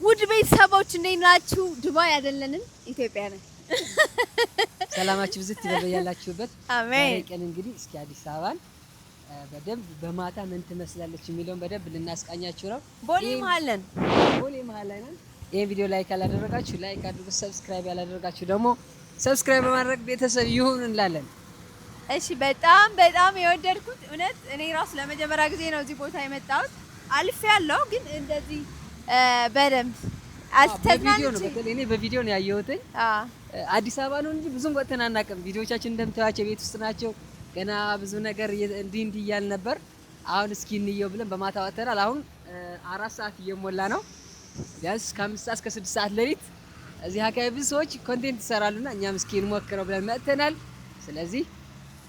ውድ ቤተሰቦች እንዴት ናችሁ? ዱባይ አይደለንም ኢትዮጵያ ነን። ሰላማችሁ ብዝት ይበያላችሁበት። አሜን። ቀን እንግዲህ እስኪ አዲስ አበባን በደንብ በማታ ምን ትመስላለች የሚለውን በደንብ ልናስቃኛችሁ ነው። ቦሌ መሀል ነን። ቦሌ መሀል ላይ ነን። ይሄን ቪዲዮ ላይክ ያላደረጋችሁ ላይክ አድርጉ፣ ሰብስክራይብ ያላደረጋችሁ ደግሞ ሰብስክራይብ በማድረግ ቤተሰብ ይሁን እንላለን። እሺ በጣም የወደድኩት እውነት እኔ ራሱ ለመጀመሪያ ጊዜ ነው እዚህ ቦታ የመጣሁት። አልፌ ያለው ግን እንደዚህ በደንብ አልተዝናናችሁም? እኔ በቪዲዮ ነው ያየሁት። አዲስ አበባ ነው እንጂ ብዙም ወጥተን አናውቅም። ቪዲዮቻችን እንደምታዩቸው ቤት ውስጥ ናቸው። ገና ብዙ ነገር እንዲህ እያል ነበር። አሁን እስኪ እንየው ብለን በማታ ወጥተናል። አሁን 4 ሰዓት እየሞላ ነው። ቢያንስ ከ5 ሰዓት እስከ 6 ሰዓት ሌሊት እዚህ አካባቢ ብዙ ሰዎች ኮንቴንት ይሰራሉና እኛም እስኪ እንሞክረው ብለን መጥተናል። ስለዚህ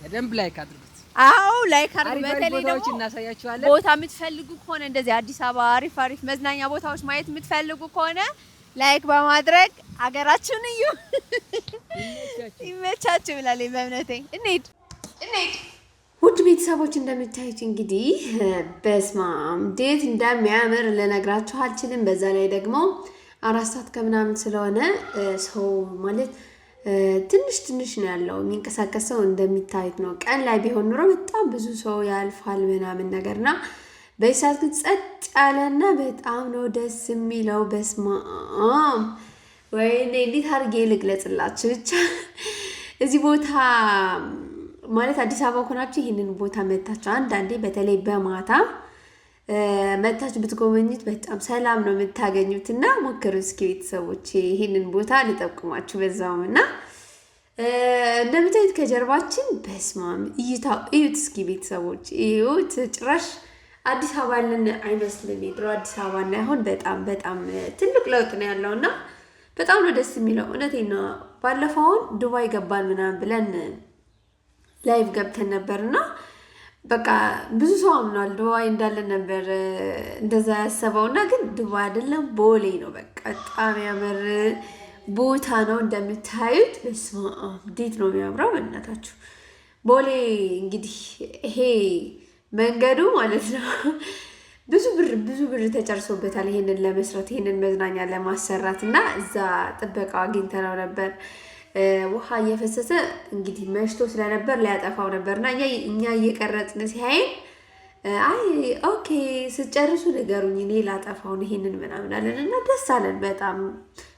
በደንብ ላይክ አድርጉት። አዎ ላይክ አድርጉ። በተለይ ደግሞ እናሳያችኋለን። ቦታ የምትፈልጉ ከሆነ እንደዚህ አዲስ አበባ አሪፍ መዝናኛ ቦታዎች ማየት የምትፈልጉ ከሆነ ላይክ በማድረግ አገራችሁን እዩ። ይመቻችሁ ብላለች በእምነቴ። እንሂድ። ውድ ቤተሰቦች እንደምታዩት እንግዲህ በስማም እንዴት እንደሚያምር ልነግራችሁ አልችልም። በዛ ላይ ደግሞ 4 ሰዓት ከምናምን ስለሆነ ሰው ማለት ትንሽ ነው ያለው የሚንቀሳቀሰው እንደሚታዩት ነው። ቀን ላይ ቢሆን ኑሮ በጣም ብዙ ሰው ያልፋል ምናምን ነገርና በዚህ ሰዓት ግን ጸጥ ያለና በጣም ነው ደስ የሚለው። በስማም ወይኔ እንዴት አድርጌ ልግለጽላችሁ። ብቻ እዚህ ቦታ ማለት አዲስ አበባ ሆናችሁ ይሄንን ቦታ መታችሁ አንዳንዴ በተለይ በማታ መታችሁ ብትጎበኙት በጣም ሰላም ነው የምታገኙት። እና ሞክሩ እስኪ ቤተሰቦች፣ ይሄንን ቦታ ልጠቁማችሁ በዛውም። እና እንደምታዩት ከጀርባችን በስማም እይታው እዩት እስኪ ቤተሰቦች እዩት። ጭራሽ አዲስ አበባ ያለን አይመስልም። የድሮ አዲስ አበባ እና አሁን በጣም ትልቅ ለውጥ ነው ያለውና በጣም ነው ደስ የሚለው። እውነቴን ነው። ባለፈው ዱባይ ገባን ምናምን ብለን ላይቭ ገብተን ነበርና በቃ ብዙ ሰው አምኗል ዱባይ እንዳለን ነበር እንደዛ ያሰበውና ግን ዱባይ አይደለም ቦሌ ነው። በቃ በጣም ያምር ቦታ ነው እንደምታዩት። በስመ አብ እንዴት ነው የሚያምረው በእናታችሁ። ቦሌ እንግዲህ ይሄ መንገዱ ማለት ነው ብዙ ብር ተጨርሶበታል ይሄንን ለመስራት ይሄንን መዝናኛ ለማሰራት። እና እዛ ጥበቃው አግኝተነው ነበር። ውሃ እየፈሰሰ እንግዲህ መሽቶ ስለነበር ሊያጠፋው ነበርና እኛ እየቀረጽን ሲያይን አይ ኦኬ ስጨርሱ ነገሩኝ እኔ ላጠፋው ይሄንን ምናምን አለንና ደስ አለን በጣም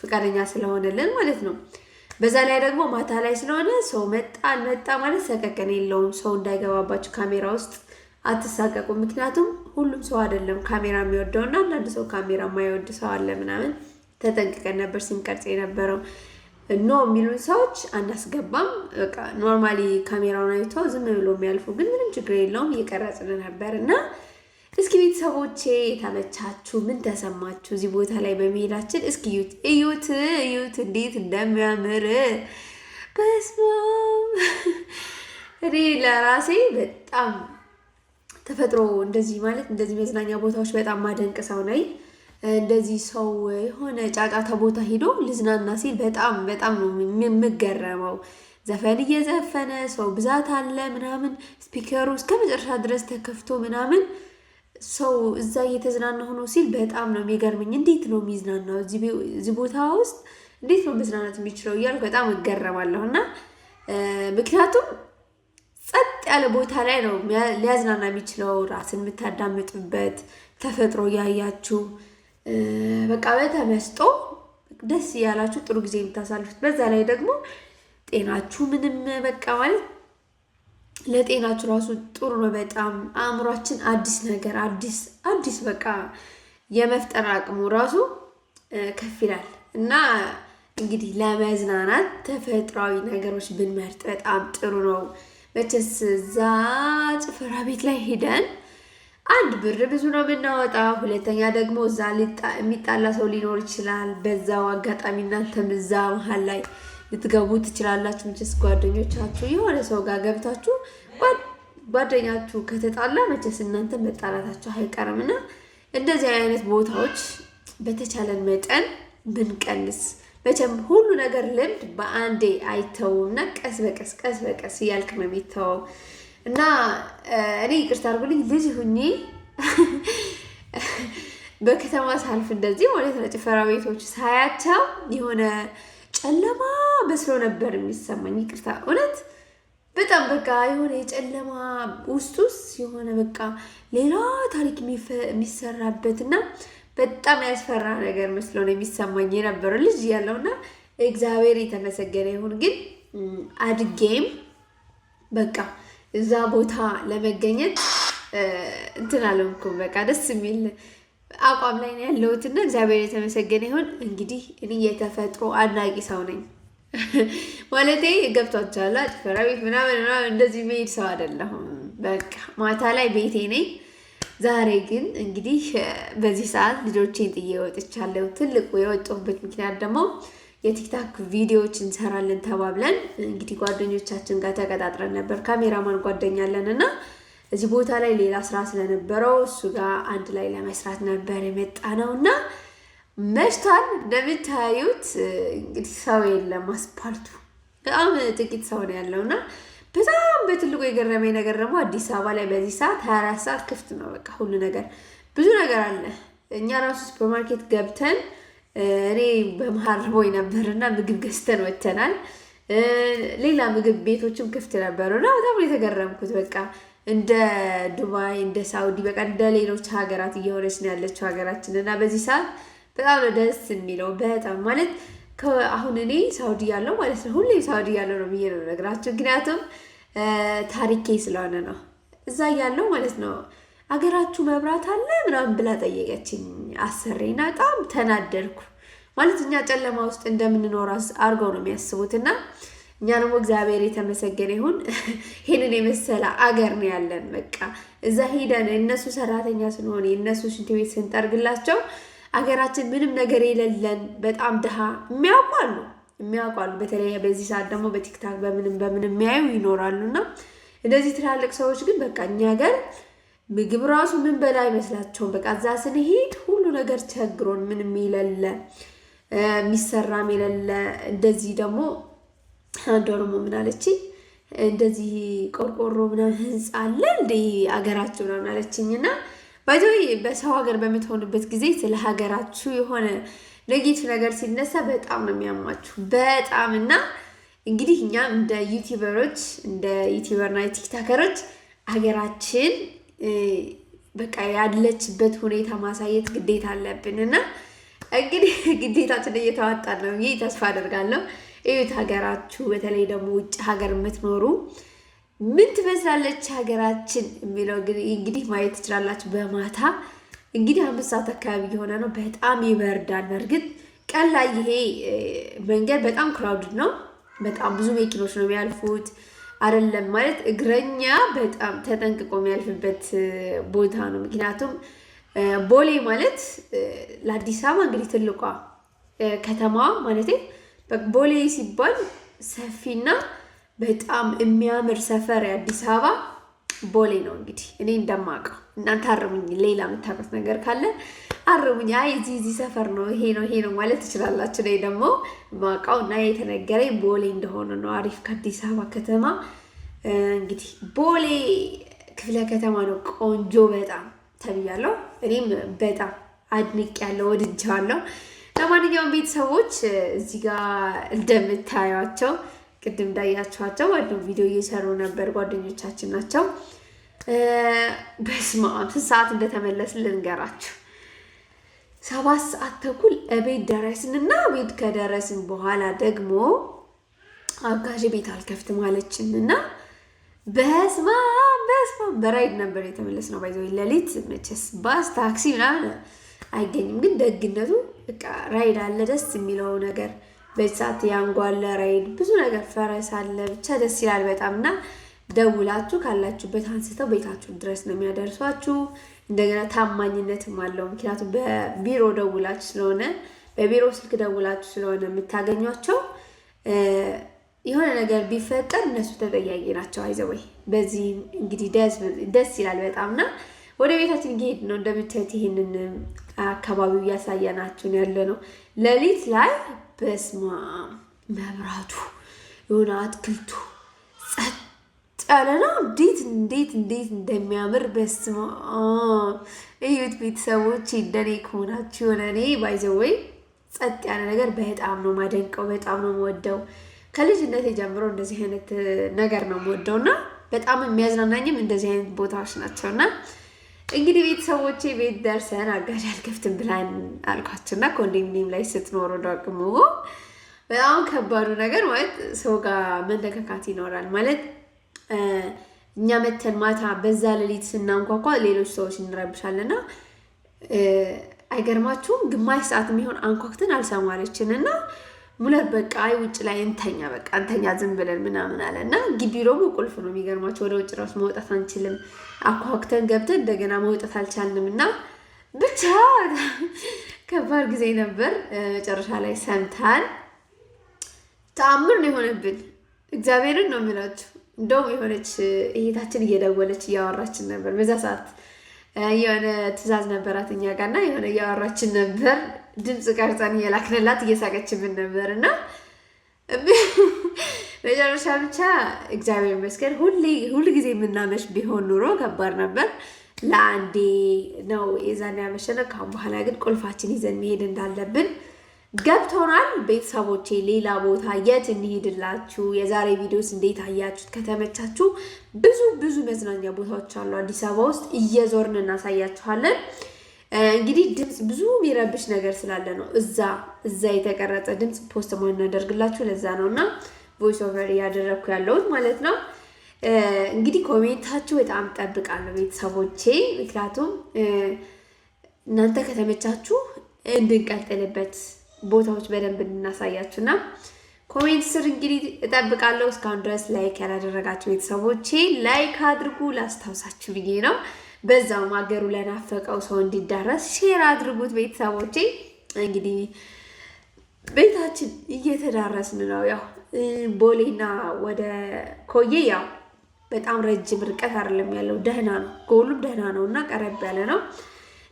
ፍቃደኛ ስለሆነልን ማለት ነው። በዛ ላይ ደግሞ ማታ ላይ ስለሆነ ሰው መጣ ማለት ሰቀቀን የለውም። ሰው እንዳይገባባችሁ ካሜራ ውስጥ አትሳቀቁ። ምክንያቱም ሁሉም ሰው አይደለም ካሜራ የሚወደውና አንዳንድ ሰው ካሜራ የማይወድ ሰው አለ ምናምን። ተጠንቅቀን ነበር ስንቀርጽ የነበረው። ኖ የሚሉን ሰዎች አናስገባም። በቃ ኖርማሊ ካሜራውን አይተው ዝም ብሎ የሚያልፉ ግን ምንም ችግር የለውም እየቀረጽን ነበር። እና እስኪ ቤተሰቦቼ ተመቻችሁ? ምን ተሰማችሁ እዚህ ቦታ ላይ በመሄዳችን? እስኪ እዩት እንዴት እንደሚያምር በስመ አብ። እኔ ለራሴ በጣም ተፈጥሮ እንደዚህ ማለት እንደዚህ መዝናኛ ቦታዎች በጣም ማደንቅ ሰው ነኝ። እንደዚህ ሰው የሆነ ጫጫታ ቦታ ሄዶ ልዝናና ሲል በጣም ነው የምገረመው። ዘፈን እየዘፈነ ሰው ብዛት አለ ምናምን ስፒከሩ እስከ መጨረሻ ድረስ ተከፍቶ ምናምን ሰው እዛ እየተዝናና ሆኖ ሲል በጣም ነው የሚገርመኝ። እንዴት ነው የሚዝናናው እዚህ ቦታ ውስጥ እንዴት ነው መዝናናት የሚችለው እያልኩ በጣም እገረማለሁ። እና ምክንያቱም ጸጥ ያለ ቦታ ላይ ነው ሊያዝናና የሚችለው። ራስን የምታዳምጥበት ተፈጥሮ ያያችሁ በቃ በተመስጦ ደስ እያላችሁ ጥሩ ጊዜ የምታሳልፉት። በዛ ላይ ደግሞ ጤናችሁ ምንም በቃ ማለት ለጤናችሁ ራሱ ጥሩ ነው በጣም። አእምሯችን አዲስ ነገር አዲስ በቃ የመፍጠር አቅሙ ራሱ ከፍ ይላል። እና እንግዲህ ለመዝናናት ተፈጥሯዊ ነገሮች ብንመርጥ በጣም ጥሩ ነው። መቼስ እዛ ጭፈራ ቤት ላይ ሄደን አንድ ብር ብዙ ነው የምናወጣ፣ ሁለተኛ ደግሞ እዛ የሚጣላ ሰው ሊኖር ይችላል። በዛው አጋጣሚ እናንተም እዛ መሀል ላይ ልትገቡ ትችላላችሁ። መቼስ ጓደኞቻችሁ የሆነ ሰው ጋር ገብታችሁ ጓደኛችሁ ከተጣላ መቼስ እናንተ መጣላታችሁ አይቀርምና እንደዚህ አይነት ቦታዎች በተቻለን መጠን ብንቀንስ። መቼም ሁሉ ነገር ልምድ በአንዴ አይተውና ቀስ በቀስ እያልክ ነው የሚተወው። እና እኔ ይቅርታ አድርጉልኝ ልጅ ሁኜ በከተማ ሳልፍ እንደዚህ ማለት ነው ጭፈራ ቤቶች ሳያቸው የሆነ ጨለማ መስሎ ነበር የሚሰማኝ። ይቅርታ እውነት በጣም በቃ የሆነ የጨለማ ውስጥ የሆነ በቃ ሌላ ታሪክ የሚሰራበትና በጣም ያስፈራ ነገር መስሎ ነው የሚሰማኝ የነበረው ልጅ ያለውና እግዚአብሔር የተመሰገነ ይሁን። ግን አድጌም በቃ እዛ ቦታ ለመገኘት እንትን አለምኩም በቃ ደስ የሚል አቋም ላይ ነው ያለሁትና እግዚአብሔር የተመሰገነ ይሁን። እንግዲህ እኔ የተፈጥሮ አድናቂ ሰው ነኝ ማለቴ ገብቷችኋል። ጭፈራ ቤት ምናምን እንደዚህ መሄድ ሰው አይደለሁም። በቃ ማታ ላይ ቤቴ ነኝ። ዛሬ ግን እንግዲህ በዚህ ሰዓት ልጆቼን ጥዬ ወጥቻለሁ። ትልቁ የወጣሁበት ምክንያት ደግሞ የቲክታክ ቪዲዮዎች እንሰራለን ተባብለን እንግዲህ ጓደኞቻችን ጋር ተቀጣጥረን ነበር። ካሜራማን ጓደኛለን እና እዚህ ቦታ ላይ ሌላ ስራ ስለነበረው እሱ ጋር አንድ ላይ ለመስራት ነበር የመጣ ነውና መሽቷል። እንደምታዩት እንግዲህ ሰው የለም። አስፓልቱ በጣም ጥቂት ሰው ነው ያለውና በጣም በትልቁ የገረመኝ ነገር ደግሞ አዲስ አበባ ላይ በዚህ ሰዓት 24 ሰዓት ክፍት ነው። በቃ ሁሉ ነገር ብዙ ነገር አለ። እኛ ራሱ ሱፐርማርኬት ገብተን እኔ በመሀርቦኝ ነበርና ምግብ ገዝተን ወተናል። ሌላ ምግብ ቤቶችም ክፍት ነበሩና በጣም የተገረምኩት በቃ እንደ ዱባይ እንደ ሳውዲ በቃ እንደ ሌሎች ሀገራት እየሆነች ነው ያለችው ሀገራችን እና በዚህ ሰዓት በጣም ደስ የሚለው በጣም ማለት አሁን እኔ ሳውዲ ያለው ማለት ነው ሁሌ ሳውዲ ያለው ነው ብዬ ነው ነገራችሁ። ምክንያቱም ታሪኬ ስለሆነ ነው። እዛ ያለው ማለት ነው አገራችሁ መብራት አለ ምናምን ብላ ጠየቀችኝ አሰሬና በጣም ተናደድኩ። ማለት እኛ ጨለማ ውስጥ እንደምንኖር አድርገው ነው የሚያስቡትና እኛ ደግሞ እግዚአብሔር የተመሰገነ ይሁን ይሄንን የመሰለ አገር ነው ያለን። በቃ እዛ ሄደን እነሱ ሰራተኛ ስንሆን የእነሱ ሽንት ቤት ስንጠርግላቸው አገራችን ምንም ነገር የሌለን በጣም ድሃ የሚያውቋሉ። በተለይ በዚህ ሰዓት ደግሞ በቲክታክ በምንም የሚያዩ ይኖራሉና እንደዚህ ትላልቅ ሰዎች ግን በቃ እኛ ሀገር ምግብ ራሱ ምን በላ አይመስላቸውም። በቃ እዛ ስንሄድ ሁሉ ነገር ቸግሮን ምንም የሌለ የሚሰራም የሌለ እንደዚህ ደግሞ አንዶርሞ ምን አለችኝ እንደዚህ ቆርቆሮ ምናምን ህንጻ አለ እንደ አገራችሁ ምናምን አለችኝና ባይዘይ በሰው ሀገር በምትሆንበት ጊዜ ስለ ሀገራችሁ የሆነ ኔጌቲቭ ነገር ሲነሳ በጣም ነው የሚያማችሁ በጣም። እና እንግዲህ እኛም እንደ ዩቲዩበርና ቲክታከሮች ሀገራችን በቃ ያለችበት ሁኔታ ማሳየት ግዴታ አለብንና እንግዲህ ግዴታችን እየተዋጣን ነው ብዬ ተስፋ አደርጋለሁ። እዩት ሀገራችሁ በተለይ ደግሞ ውጭ ሀገር የምትኖሩ ምን ትመስላለች ሀገራችን የሚለው እንግዲህ ማየት ትችላላችሁ። በማታ እንግዲህ 5 ሰዓት አካባቢ የሆነ ነው። በጣም ይበርዳል። በእርግጥ ቀን ላይ ይሄ መንገድ በጣም ክራውድድ ነው። በጣም ብዙ መኪኖች ነው የሚያልፉት። አይደለም ማለት እግረኛ በጣም ተጠንቅቆ የሚያልፍበት ቦታ ነው። ምክንያቱም ቦሌ ማለት ለአዲስ አበባ እንግዲህ ትልቋ ከተማዋ ማለት ቦሌ ሲባል ሰፊና በጣም የሚያምር ሰፈር የአዲስ አበባ ቦሌ ነው። እንግዲህ እኔ እንደማውቀው እናንተ አርሙኝ፣ ሌላ የምታውቁት ነገር ካለ አርሙኝ። አይ እዚህ ሰፈር ነው ይሄ ነው ማለት ትችላላችሁ። እኔ ደግሞ ማውቀው እና የተነገረኝ ቦሌ እንደሆነ ነው። አሪፍ ከአዲስ አበባ ከተማ እንግዲህ ቦሌ ክፍለ ከተማ ነው። ቆንጆ በጣም ተብያለሁ። እኔም በጣም አድንቄያለሁ፣ ወድጄዋለሁ። ለማንኛውም ቤተሰቦች እዚህ ጋር እንደምታዩቸው ቅድም እንዳያችኋቸው ወደ ቪዲዮ እየሰሩ ነበር። ጓደኞቻችን ናቸው። በስመ አብ ስንት ሰዓት እንደተመለስን ልንገራችሁ። 7 ሰዓት ተኩል እቤት ደረስንና ቤት ከደረስን በኋላ ደግሞ አጋዥ ቤት አልከፍትም አለችንና በስመ አብ በራይድ ነበር የተመለስነው። ባይዘው ሌሊት መቼስ ባስ ታክሲ ምናምን አይገኝም። ግን ደግነቱ በቃ ራይድ አለ። ደስ የሚለው ነገር በሰዓት ያንጓለ ራይድ ብዙ ነገር ፈረስ አለ። ብቻ ደስ ይላል በጣምና ደውላችሁ ካላችሁበት አንስተው ቤታችሁ ድረስ ነው የሚያደርሷችሁ። እንደገና ታማኝነትም አለው። ምክንያቱም በቢሮ ደውላችሁ ስለሆነ በቢሮ ስልክ ደውላችሁ ስለሆነ የምታገኟቸው የሆነ ነገር ቢፈጠር እነሱ ተጠያቂ ናቸው። አይዘወይ በዚህ እንግዲህ ደስ ይላል በጣምና ወደ ቤታችን እየሄድን ነው። እንደምታዩት ይሄንን አካባቢው እያሳየናችሁ ያለ ነው። ሌሊት ላይ በስማ መብራቱ የሆነ አትክልቱ ጸጥ ያለ ነው። እንዴት እንደሚያምር በስመ አብ እዩት ቤተሰቦች። እንደኔ ከሆናችሁ የሆነ እኔ ባይዘወይ ጸጥ ያለ ነገር በጣም ነው ማደንቀው፣ በጣም ነው የምወደው። ከልጅነቴ ጀምሮ እንደዚህ አይነት ነገር ነው የምወደውና በጣም የሚያዝናናኝም እንደዚህ አይነት ቦታዎች ናቸውና እንግዲህ ቤተሰቦቼ ቤት ደርሰን አጋዥ አልከፍትም ብላን አልኳችሁና ኮንዶሚኒየም ላይ ስትኖሩ ደግሞ በጣም ከባዱ ነገር ማለት ሰው ጋር መነካካት ይኖራል ማለት እኛ መተን ማታ በዛ ሌሊት ስናንኳኳ ሌሎች ሰዎች እንረብሻለንና አይገርማችሁም? ግማሽ ሰዓት የሚሆን አንኳክተን አልሰማለችንና ሙለር በቃ አይ ውጭ ላይ እንተኛ ዝም ብለን ምናምን አለና ግቢው ደግሞ ቁልፍ ነው። የሚገርማችሁ ወደ ውጭ ራሱ መውጣት አንችልም። አኳክተን ገብተን እንደገና መውጣት አልቻልንምና ብቻ ከባድ ጊዜ ነበር። መጨረሻ ላይ ሰምታን ተአምር ነው የሆነብን። እግዚአብሔርን ነው የምላችሁ። እንደውም የሆነች እህታችን እየደወለች እያወራችን ነበር። በዛ ሰዓት የሆነ ትዕዛዝ ነበራት እኛ ጋርና የሆነ እያወራችን ነበር። ድምፅ ቀርጸን እየላክንላት እየሳቀችብን ነበርና መጨረሻ ብቻ እግዚአብሔር ይመስገን ሁሉ ጊዜ የምናመሽ ቢሆን ኑሮ ከባድ ነበር። ለአንዴ ነው የዛኔ ያመሸነው። ካሁን በኋላ ግን ቁልፋችን ይዘን መሄድ እንዳለብን ገብቶናል። ቤተሰቦቼ ሌላ ቦታ የት እንሄድላችሁ? የዛሬ ቪዲዮስ እንዴት አያችሁት? ከተመቻችሁ ብዙ መዝናኛ ቦታዎች አሉ አዲስ አበባ ውስጥ እየዞርን እናሳያችኋለን። እንግዲህ ድምፅ ብዙ የሚረብሽ ነገር ስላለ ነው እዛ የተቀረጸ ድምፅ ፖስት ማናደርግላችሁ ለዛ ነውና ቮይስ ኦቨር እያደረግኩ ያለሁት ማለት ነው። እንግዲህ ኮሜንታችሁ በጣም ጠብቃለሁ ቤተሰቦቼ፣ ምክንያቱም እናንተ ከተመቻችሁ እንድንቀጥልበት ቦታዎች በደንብ እንናሳያችሁና ኮሜንት ስር እንግዲህ እጠብቃለሁ። እስካሁን ድረስ ላይክ ያላደረጋችሁ ቤተሰቦቼ ላይክ አድርጉ፣ ላስታውሳችሁ ብዬ ነው። በዛው ሀገሩ ለናፈቀው ሰው እንዲዳረስ ሼር አድርጉት ቤተሰቦቼ። እንግዲህ ቤታችን እየተዳረስን ነው። ያው ቦሌና ወደ ኮዬ ያው በጣም ረጅም ርቀት አይደለም ያለው፣ ደህና ነው፣ ጎሉም ደህና ነውና ቀረብ ያለ ነው።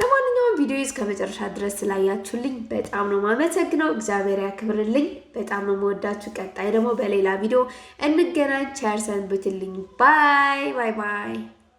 ለማንኛውም ቪዲዮ እስከ መጨረሻ ድረስ ስላያችሁልኝ በጣም ነው ማመሰግነው። እግዚአብሔር ያክብርልኝ። በጣም ነው መወዳችሁ። ቀጣይ ደግሞ በሌላ ቪዲዮ እንገናኝ። ቸር ሰንብቱልኝ። ባይ ባይ ባይ።